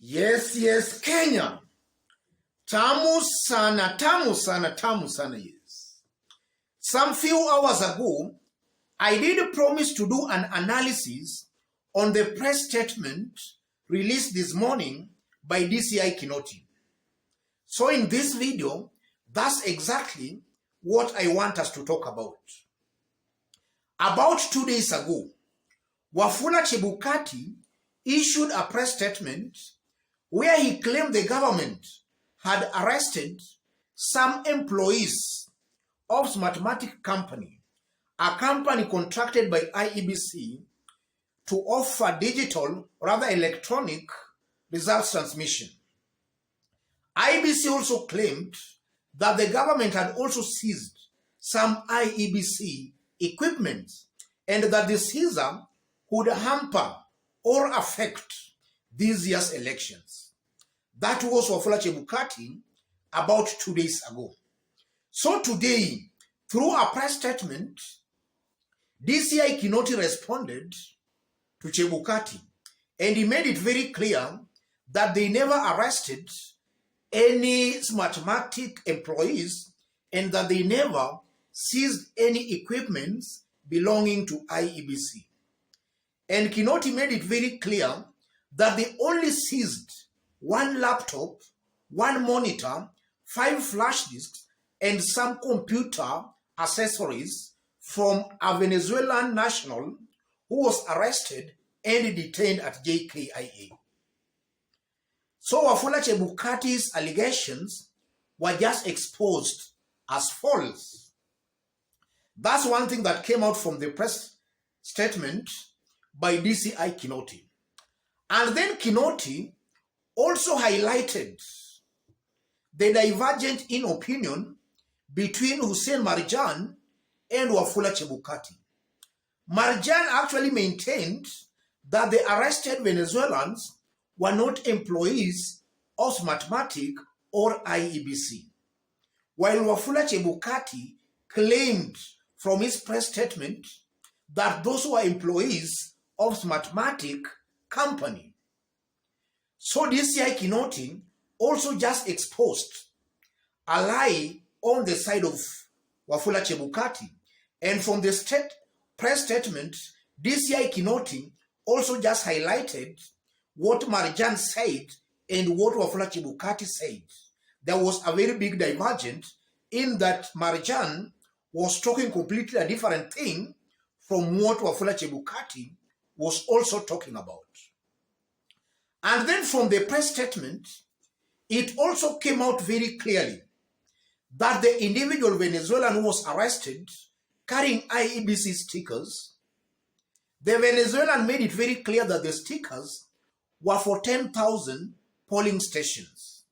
Yes, Kenya. Tamu sana, yes. Some few hours ago, I did promise to do an analysis on the press statement released this morning by DCI Kinoti. So in this video, that's exactly what I want us to talk about. About 2 days ago, Wafula Chebukati issued a press statement where he claimed the government had arrested some employees of Mathematics Company, a company contracted by IEBC to offer electronic results transmission. IEBC also claimed that the government had also seized some IEBC equipment and that the seizure would hamper or affect this year's elections. That was Wafula Chebukati about 2 days ago. So today, through a press statement, DCI Kinoti responded to Chebukati, and he made it very clear that they never arrested any Mathematics employees and that they never seized any equipment belonging to IEBC. And Kinoti made it very clear that they only seized one laptop, one monitor, 5 flash disks, and some computer accessories from a Venezuelan national who was arrested and detained at JKIA. So Wafula Chebukati's allegations were just exposed as false. That's one thing that came out from the press statement by DCI Kinoti. And then Kinoti also highlighted the divergence in opinion between Hussein Marjan and Wafula Chebukati. Marjan actually maintained that the arrested Venezuelans were not employees of Mathematics or IEBC, while Wafula Chebukati claimed from his press statement that those were employees of Mathematics Company. So DCI Kinoti also just exposed a lie on the side of Wafula Chebukati. And from the press statement, DCI Kinoti also just highlighted what Marjan said and what Wafula Chebukati said. There was a very big divergence in that Marjan was talking completely a different thing from what Wafula Chebukati was also talking about. And then from the press statement, it also came out very clearly that the individual Venezuelan who was arrested carrying IEBC stickers, the Venezuelan made it very clear that the stickers were for 10,000 polling stations.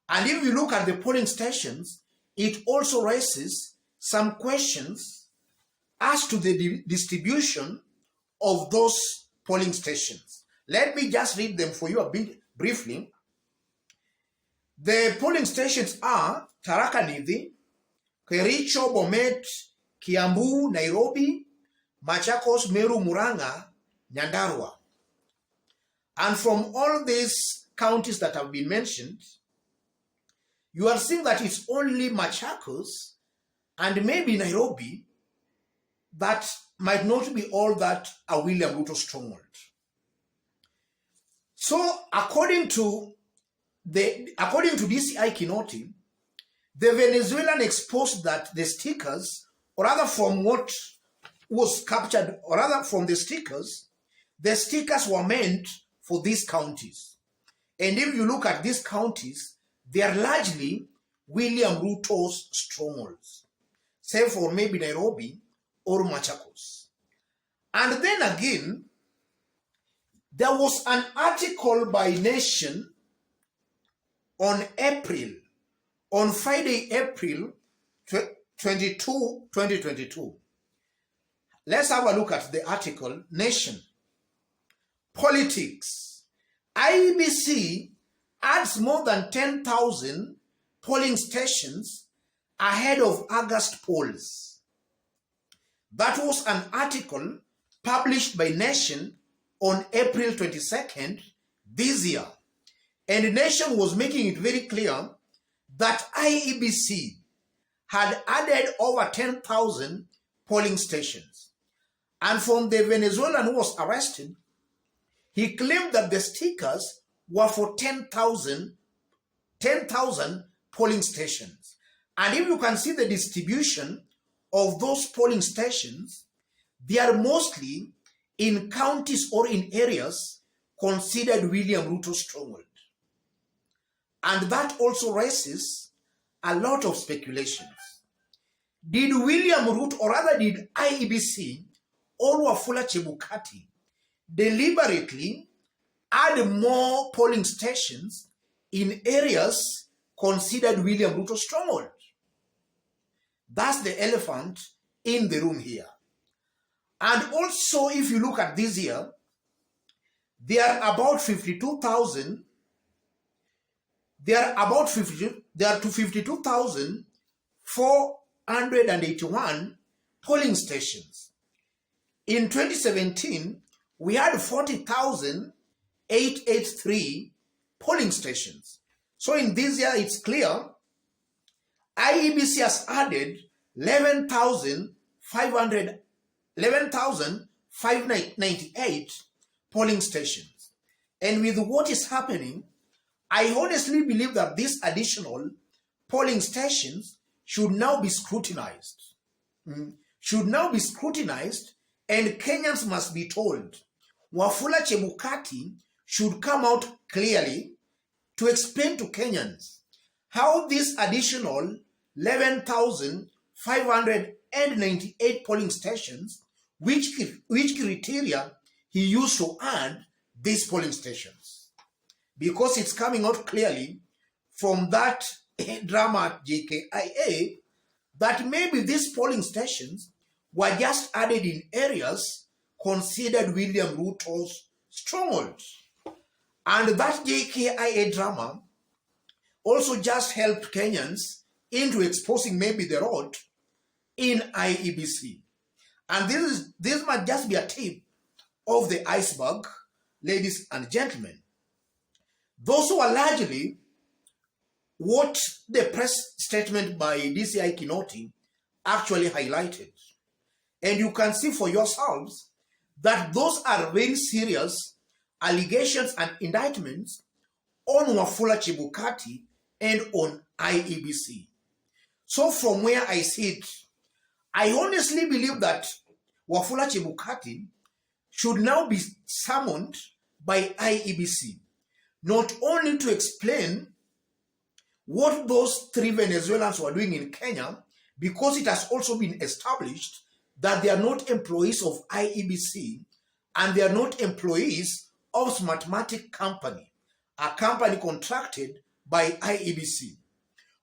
And if you look at the polling stations, it also raises some questions as to the distribution of those polling stations. Let me just read them for you a bit briefly. The polling stations are Tharaka Nithi, Kericho, Bomet, Kiambu, Nairobi, Machakos, Meru, Murang'a, Nyandarua. And from all these counties that have been mentioned, you are seeing that it's only Machakos and maybe Nairobi that might not be all that a William Ruto stronghold. So according to DCI Kinoti, the Venezuelan exposed that the stickers, or rather from what was captured, or rather from the stickers were meant for these counties. And if you look at these counties, they are largely William Ruto's strongholds, save for maybe Nairobi or Machakos. And then again, there was an article by Nation on Friday, April 22, 2022. Let's have a look at the article. Nation. Politics. IEBC adds more than 10,000 polling stations ahead of August polls. That was an article published by Nation on April 22nd this year. And the nation was making it very clear that IEBC had added over 10,000 polling stations. And from the Venezuelan who was arrested, he claimed that the stickers were for 10,000 polling stations. And if you can see the distribution of those polling stations, they are mostly in counties or in areas considered William Ruto stronghold. And that also raises a lot of speculations. Did William Ruto, or rather did IEBC or Wafula Chebukati deliberately add more polling stations in areas considered William Ruto stronghold? That's the elephant in the room here. And also, if you look at this year, there are about 52,000. There are to 52,481 polling stations. In 2017, we had 40,883 polling stations. So in this year, it's clear IEBC has added 11,598 polling stations. And with what is happening, I honestly believe that these additional polling stations should now be scrutinized. And Kenyans must be told Wafula Chebukati should come out clearly to explain to Kenyans how these additional 11,598 polling stations, which criteria he used to add these polling stations. Because it's coming out clearly from that drama at JKIA that maybe these polling stations were just added in areas considered William Ruto's strongholds. And that JKIA drama also just helped Kenyans into exposing maybe the rot in IEBC. And this might just be a tip of the iceberg, ladies and gentlemen. Those who are largely what the press statement by DCI Kinoti actually highlighted. And you can see for yourselves that those are very serious allegations and indictments on Wafula Chebukati and on IEBC. So from where I sit, I honestly believe that Wafula Chebukati should now be summoned by IEBC, not only to explain what those 3 Venezuelans were doing in Kenya, because it has also been established that they are not employees of IEBC and they are not employees of Smartmatic Company, a company contracted by IEBC.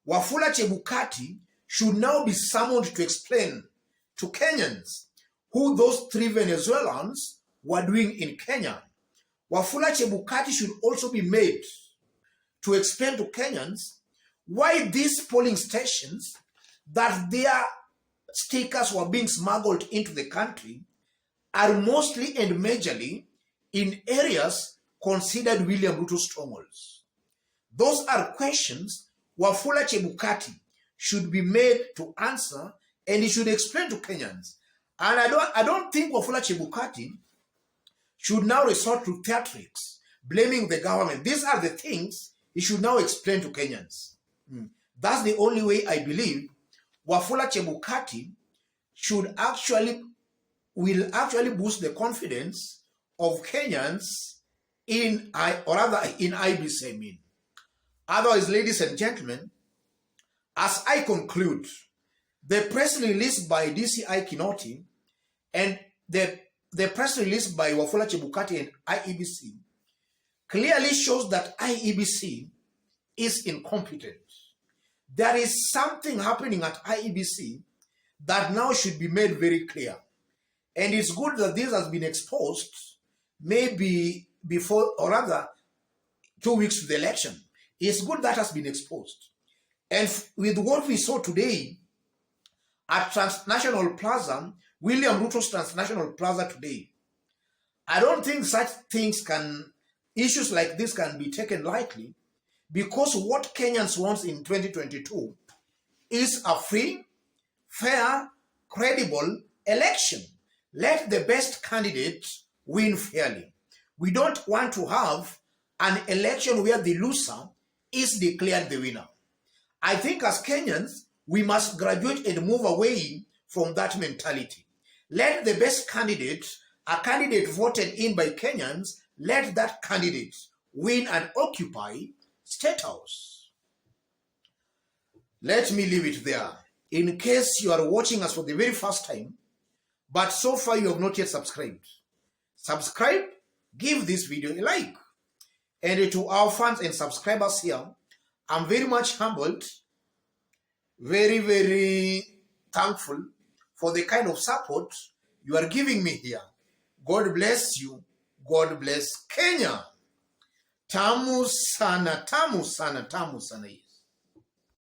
Wafula Chebukati should now be summoned to explain to Kenyans who those 3 Venezuelans were doing in Kenya. Wafula Chebukati should also be made to explain to Kenyans why these polling stations that their stickers were being smuggled into the country are mostly and majorly in areas considered William Ruto strongholds. Those are questions Wafula Chebukati should be made to answer, and he should explain to Kenyans. And I don't think Wafula Chebukati should now resort to theatrics, blaming the government. These are the things he should now explain to Kenyans. That's the only way I believe Wafula Chebukati will actually boost the confidence of Kenyans in IEBC, I mean. Otherwise, ladies and gentlemen, as I conclude, the press release by DCI Kinoti and the press release by Wafula Chebukati and IEBC clearly shows that IEBC is incompetent. There is something happening at IEBC that now should be made very clear. And it's good that this has been exposed maybe before, or rather 2 weeks to the election. It's good that has been exposed. And with what we saw today at Transnational Plaza, William Ruto's Transnational Plaza today, I don't think such things issues like this can be taken lightly, because what Kenyans want in 2022 is a free, fair, credible election. Let the best candidate win fairly. We don't want to have an election where the loser is declared the winner. I think as Kenyans, we must graduate and move away from that mentality. Let the best candidate, a candidate voted in by Kenyans, let that candidate win and occupy State House. Let me leave it there. In case you are watching us for the very first time, but so far you have not yet subscribed. Subscribe, give this video a like. And to our fans and subscribers here, I'm very much humbled, very, very thankful for the kind of support you are giving me here. God bless you. God bless Kenya. Tamu sana, tamu sana, tamu sana.